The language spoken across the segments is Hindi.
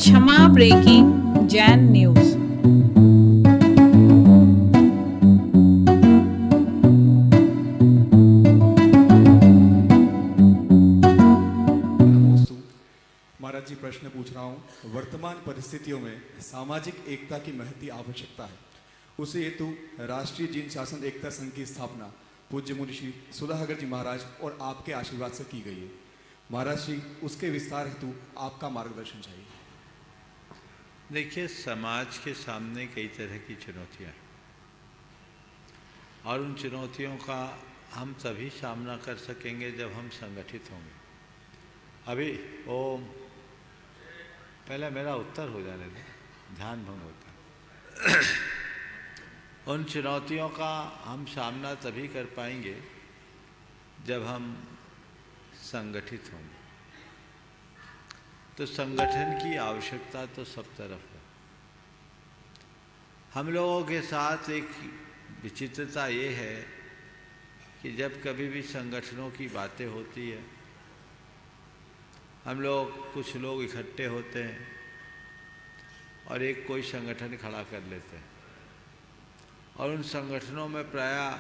क्षमा ब्रेकिंग जैन न्यूज। नमोस्तु। महाराज जी, प्रश्न पूछ रहा हूँ। वर्तमान परिस्थितियों में सामाजिक एकता की महती आवश्यकता है। उसे हेतु राष्ट्रीय जीन शासन एकता संघ की स्थापना पूज्य मुनि श्री सुधाकर जी महाराज और आपके आशीर्वाद से की गई है। महाराज जी, उसके विस्तार हेतु आपका मार्गदर्शन चाहिए। देखिए, समाज के सामने कई तरह की चुनौतियाँ हैं और उन चुनौतियों का हम तभी सामना कर सकेंगे जब हम संगठित होंगे। अभी ओम, पहले मेरा उत्तर हो जाने दे, ध्यान भंग होता है। उन चुनौतियों का हम सामना तभी कर पाएंगे जब हम संगठित होंगे। तो संगठन की आवश्यकता तो सब तरफ है। हम लोगों के साथ एक विचित्रता ये है कि जब कभी भी संगठनों की बातें होती है, हम लोग कुछ लोग इकट्ठे होते हैं और एक कोई संगठन खड़ा कर लेते हैं और उन संगठनों में प्रायः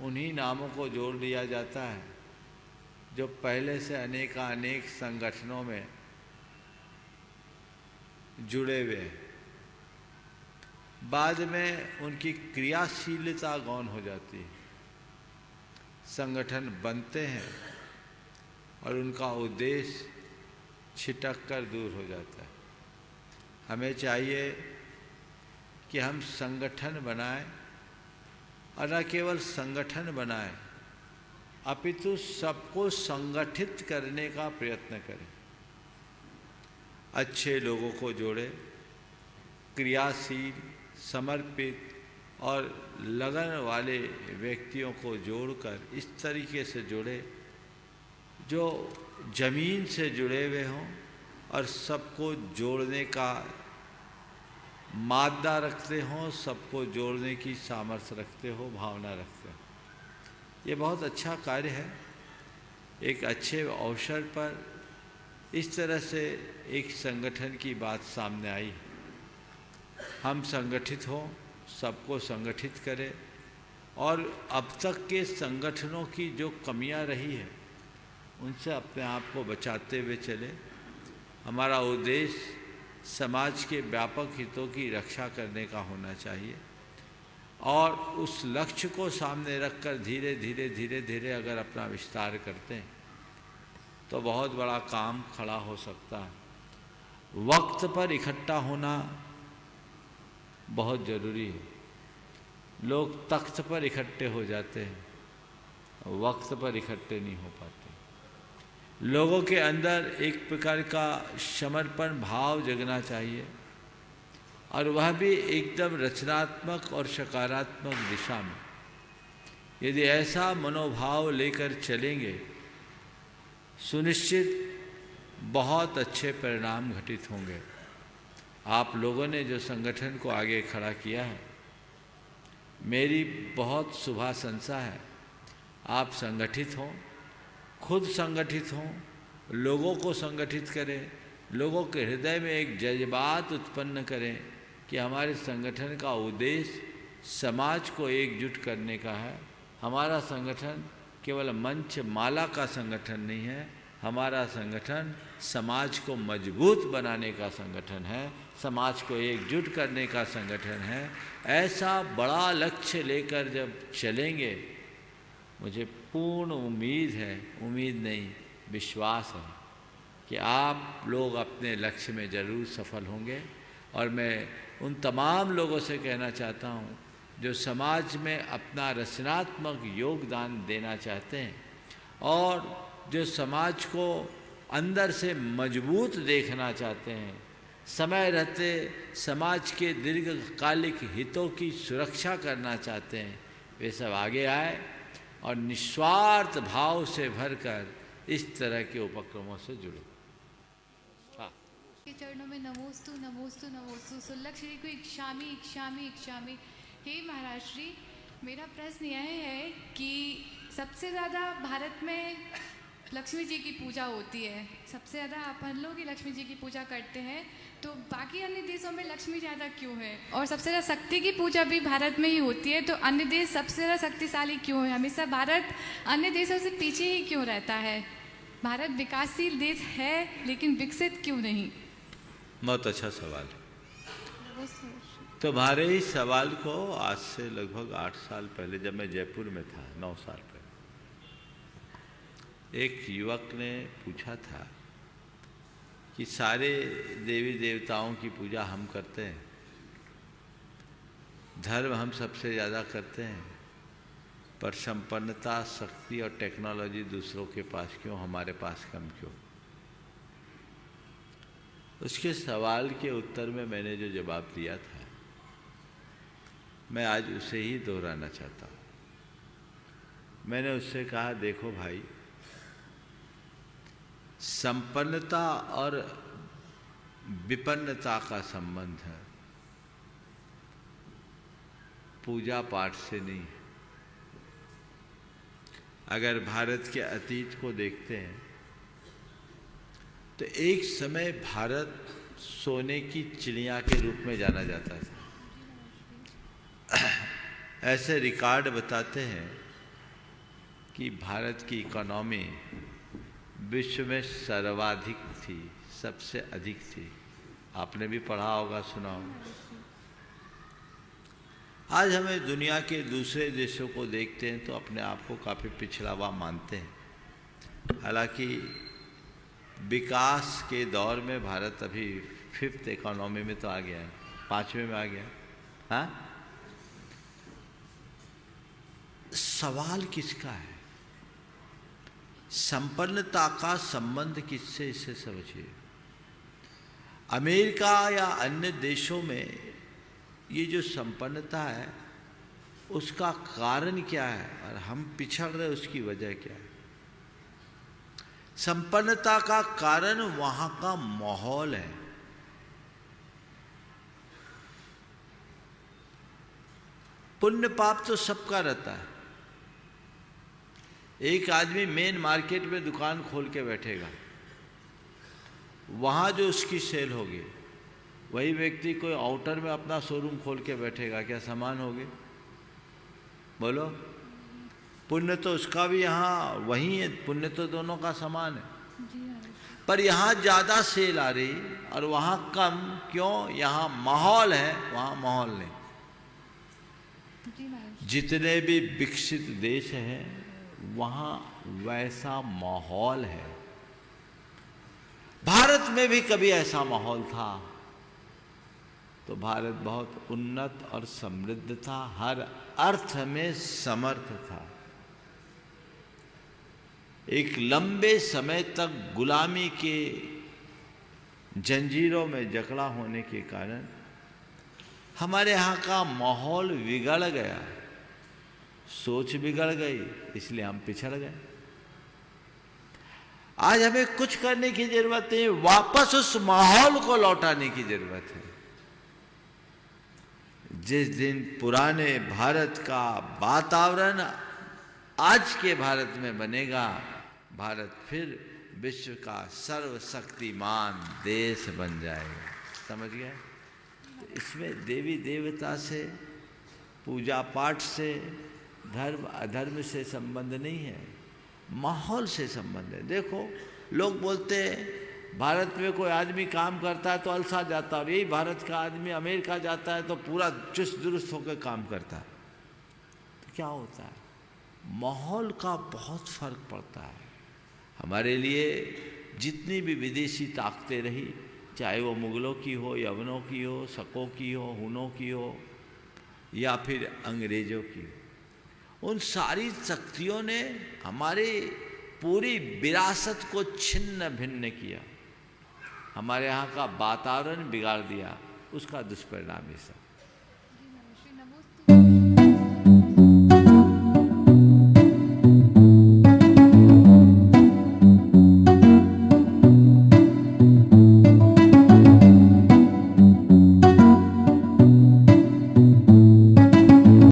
उन्हीं नामों को जोड़ दिया जाता है जो पहले से अनेक संगठनों में जुड़े हुए हैं। बाद में उनकी क्रियाशीलता गौण हो जाती है। संगठन बनते हैं और उनका उद्देश्य छिटक कर दूर हो जाता है। हमें चाहिए कि हम संगठन बनाएं और न केवल संगठन बनाएं, अपितु सबको संगठित करने का प्रयत्न करें। अच्छे लोगों को जोड़ें, क्रियाशील, समर्पित और लगन वाले व्यक्तियों को जोड़कर इस तरीके से जोड़े जो जमीन से जुड़े हुए हों और सबको जोड़ने का मादा रखते हों, सबको जोड़ने की सामर्थ्य रखते हो, भावना रखते हो। ये बहुत अच्छा कार्य है। एक अच्छे अवसर पर इस तरह से एक संगठन की बात सामने आई। हम संगठित हों, सबको संगठित करें और अब तक के संगठनों की जो कमियां रही है उनसे अपने आप को बचाते हुए चले। हमारा उद्देश्य समाज के व्यापक हितों की रक्षा करने का होना चाहिए और उस लक्ष्य को सामने रखकर धीरे धीरे अगर अपना विस्तार करते हैं तो बहुत बड़ा काम खड़ा हो सकता है। वक्त पर इकट्ठा होना बहुत ज़रूरी है। लोग तख्त पर इकट्ठे हो जाते हैं, वक्त पर इकट्ठे नहीं हो पाते। लोगों के अंदर एक प्रकार का समर्पण भाव जगना चाहिए और वह भी एकदम रचनात्मक और सकारात्मक दिशा में। यदि ऐसा मनोभाव लेकर चलेंगे, सुनिश्चित बहुत अच्छे परिणाम घटित होंगे। आप लोगों ने जो संगठन को आगे खड़ा किया है, मेरी बहुत शुभाशंसा है। आप संगठित हों, खुद संगठित हों, लोगों को संगठित करें, लोगों के हृदय में एक जज्बात उत्पन्न करें कि हमारे संगठन का उद्देश्य समाज को एकजुट करने का है। हमारा संगठन केवल मंच माला का संगठन नहीं है, हमारा संगठन समाज को मजबूत बनाने का संगठन है, समाज को एकजुट करने का संगठन है। ऐसा बड़ा लक्ष्य लेकर जब चलेंगे, मुझे पूर्ण उम्मीद नहीं, विश्वास है कि आप लोग अपने लक्ष्य में ज़रूर सफल होंगे। और मैं उन तमाम लोगों से कहना चाहता हूँ जो समाज में अपना रचनात्मक योगदान देना चाहते हैं और जो समाज को अंदर से मजबूत देखना चाहते हैं, समय रहते समाज के दीर्घकालिक हितों की सुरक्षा करना चाहते हैं, वे सब आगे आए और निस्वार्थ भाव से भरकर इस तरह के उपक्रमों से जुड़े। के चरणों में नमोस्तु नमोस्तु नमोस्तु। सुल्लक श्री को इक्षामी इक्षामी इक्षामी। हे महाराज श्री, मेरा प्रश्न यह है कि सबसे ज़्यादा भारत में लक्ष्मी जी की पूजा होती है, सबसे ज़्यादा अपन लोग ही लक्ष्मी जी की पूजा करते हैं, तो बाकी अन्य देशों में लक्ष्मी ज़्यादा क्यों है? और सबसे ज़्यादा शक्ति की पूजा भी भारत में ही होती है, तो अन्य देश सबसे ज़्यादा शक्तिशाली क्यों है? हमेशा भारत अन्य देशों से पीछे ही क्यों रहता है? भारत विकासशील देश है लेकिन विकसित क्यों नहीं? बहुत अच्छा सवाल है। तुम्हारे इस सवाल को आज से लगभग 8 साल पहले, जब मैं जयपुर में था, 9 साल पहले, एक युवक ने पूछा था कि सारे देवी देवताओं की पूजा हम करते हैं, धर्म हम सबसे ज़्यादा करते हैं, पर संपन्नता, शक्ति और टेक्नोलॉजी दूसरों के पास क्यों, हमारे पास कम क्यों? उसके सवाल के उत्तर में मैंने जो जवाब दिया था, मैं आज उसे ही दोहराना चाहता हूँ। मैंने उससे कहा, देखो भाई, संपन्नता और विपन्नता का संबंध है, पूजा पाठ से नहीं है। अगर भारत के अतीत को देखते हैं तो एक समय भारत सोने की चिड़िया के रूप में जाना जाता था। ऐसे रिकॉर्ड बताते हैं कि भारत की इकोनॉमी विश्व में सर्वाधिक थी, सबसे अधिक थी। आपने भी पढ़ा होगा, सुना होगा। आज हमें दुनिया के दूसरे देशों को देखते हैं तो अपने आप को काफ़ी पिछड़ा हुआ मानते हैं। हालांकि विकास के दौर में भारत अभी 5th इकोनॉमी में तो आ गया है, 5वें में आ गया। हाँ, सवाल किसका है? संपन्नता का संबंध किससे, इसे समझिए। अमेरिका या अन्य देशों में ये जो संपन्नता है, उसका कारण क्या है और हम पिछड़ रहे, उसकी वजह क्या है? संपन्नता का कारण वहां का माहौल है। पुण्य पाप तो सबका रहता है। एक आदमी मेन मार्केट में दुकान खोल के बैठेगा, वहां जो उसकी सेल होगी, वही व्यक्ति कोई आउटर में अपना शोरूम खोल के बैठेगा, क्या समान होगी? बोलो। पुण्य तो उसका भी यहाँ वही है, पुण्य तो दोनों का समान है, पर यहाँ ज़्यादा सेल आ रही और वहाँ कम क्यों? यहाँ माहौल है, वहाँ माहौल नहीं। जितने भी विकसित देश हैं वहाँ वैसा माहौल है। भारत में भी कभी ऐसा माहौल था तो भारत बहुत उन्नत और समृद्ध था, हर अर्थ में समर्थ था। एक लंबे समय तक गुलामी के जंजीरों में जकड़ा होने के कारण हमारे यहाँ का माहौल बिगड़ गया, सोच बिगड़ गई, इसलिए हम पिछड़ गए। आज हमें कुछ करने की जरूरत है, वापस उस माहौल को लौटाने की जरूरत है। जिस दिन पुराने भारत का वातावरण आज के भारत में बनेगा, भारत फिर विश्व का सर्वशक्तिमान देश बन जाएगा। समझ गए? तो इसमें देवी देवता से, पूजा पाठ से, धर्म अधर्म से संबंध नहीं है, माहौल से संबंध है। देखो, लोग बोलते हैं भारत में कोई आदमी काम करता है तो अलसा जाता है, और यही भारत का आदमी अमेरिका जाता है तो पूरा चुस्त दुरुस्त होकर काम करता है। तो क्या होता है? माहौल का बहुत फर्क पड़ता है। हमारे लिए जितनी भी विदेशी ताकतें रही, चाहे वो मुगलों की हो, यवनों की हो, शकों की हो, हुनों की हो, या फिर अंग्रेजों की, उन सारी शक्तियों ने हमारे पूरी विरासत को छिन्न भिन्न किया, हमारे यहाँ का वातावरण बिगाड़ दिया। उसका दुष्परिणाम ये सब।